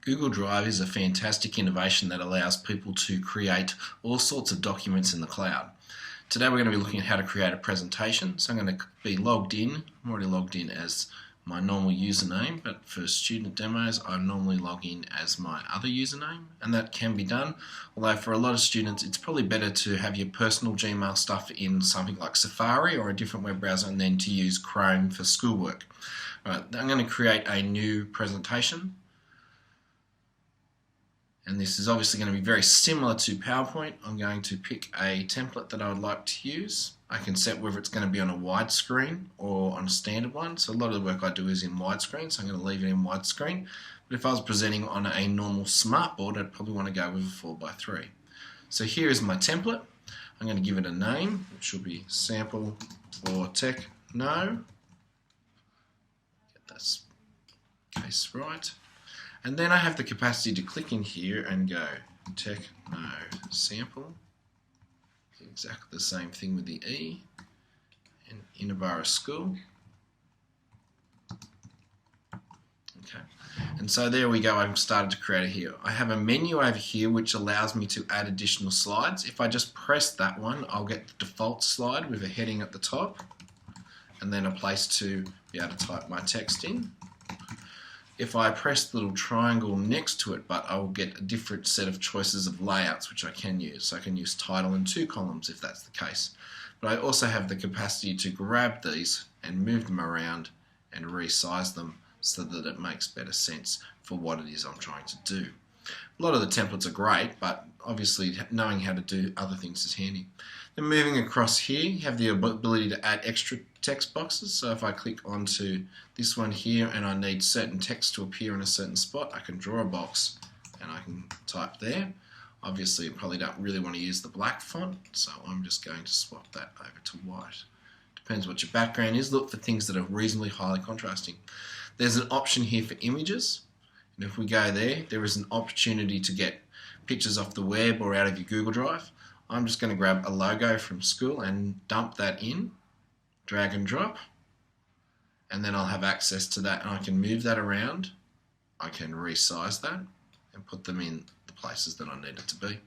Google Drive is a fantastic innovation that allows people to create all sorts of documents in the cloud. Today we're going to be looking at how to create a presentation. So I'm going to be logged in. I'm already logged in as my normal username, but for student demos I normally log in as my other username, and that can be done. Although for a lot of students it's probably better to have your personal Gmail stuff in something like Safari or a different web browser, and then to use Chrome for schoolwork. Right, I'm going to create a new presentation. And this is obviously going to be very similar to PowerPoint. I'm going to pick a template that I would like to use. I can set whether it's going to be on a widescreen or on a standard one. So a lot of the work I do is in widescreen, so I'm going to leave it in widescreen. But if I was presenting on a normal smartboard, I'd probably want to go with a 4:3. So here is my template. I'm going to give it a name, which will be Sample for Techno. Get this case right. And then I have the capacity to click in here and go Techno Sample. Exactly the same thing with the E. And Innovara School. Okay. And so there we go, I've started to create it here. I have a menu over here which allows me to add additional slides. If I just press that one, I'll get the default slide with a heading at the top and then a place to be able to type my text in. If I press the little triangle next to it, but I will get a different set of choices of layouts which I can use. So I can use title and 2 columns if that's the case. But I also have the capacity to grab these and move them around and resize them so that it makes better sense for what it is I'm trying to do. A lot of the templates are great, but obviously knowing how to do other things is handy. Then moving across here, you have the ability to add extra text boxes. So if I click onto this one here and I need certain text to appear in a certain spot, I can draw a box and I can type there. Obviously you probably don't really want to use the black font, so I'm just going to swap that over to white. Depends what your background is. Look for things that are reasonably highly contrasting. There's an option here for images. And if we go there, there is an opportunity to get pictures off the web or out of your Google Drive. I'm just going to grab a logo from school and dump that in, drag and drop, and then I'll have access to that and I can move that around. I can resize that and put them in the places that I need it to be.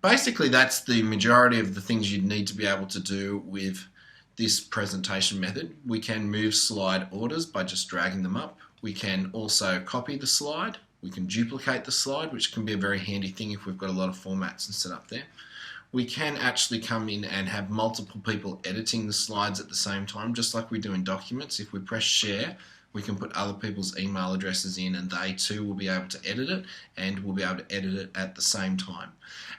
Basically, that's the majority of the things you'd need to be able to do with this presentation method. We can move slide orders by just dragging them up. We can also copy the slide. We can duplicate the slide, which can be a very handy thing if we've got a lot of formats and set up there. We can actually come in and have multiple people editing the slides at the same time, just like we do in documents. If we press share, we can put other people's email addresses in and they too will be able to edit it, and we'll be able to edit it at the same time.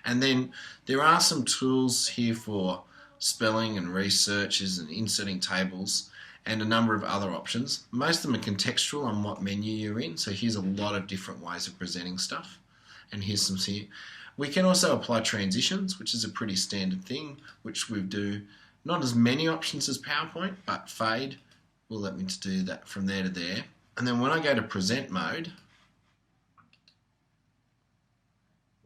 And then there are some tools here for spelling and researches and inserting tables and a number of other options. Most of them are contextual on what menu you're in, so here's a lot of different ways of presenting stuff, and here's some here. We can also apply transitions, which is a pretty standard thing, which we do not as many options as PowerPoint, but fade will let me to do that from there to there. And then when I go to present mode,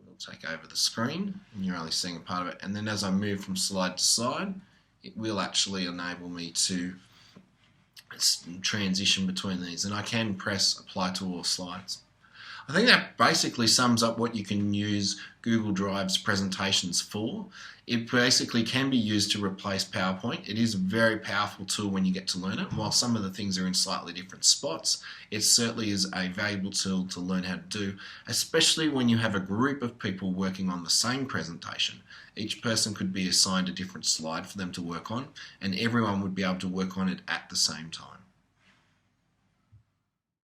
we'll take over the screen and you're only seeing a part of it, and then as I move from slide to slide, it will actually enable me to transition between these, and I can press apply to all slides. I think that basically sums up what you can use Google Drive's presentations for. It basically can be used to replace PowerPoint. It is a very powerful tool when you get to learn it. While some of the things are in slightly different spots, it certainly is a valuable tool to learn how to do, especially when you have a group of people working on the same presentation. Each person could be assigned a different slide for them to work on, and everyone would be able to work on it at the same time.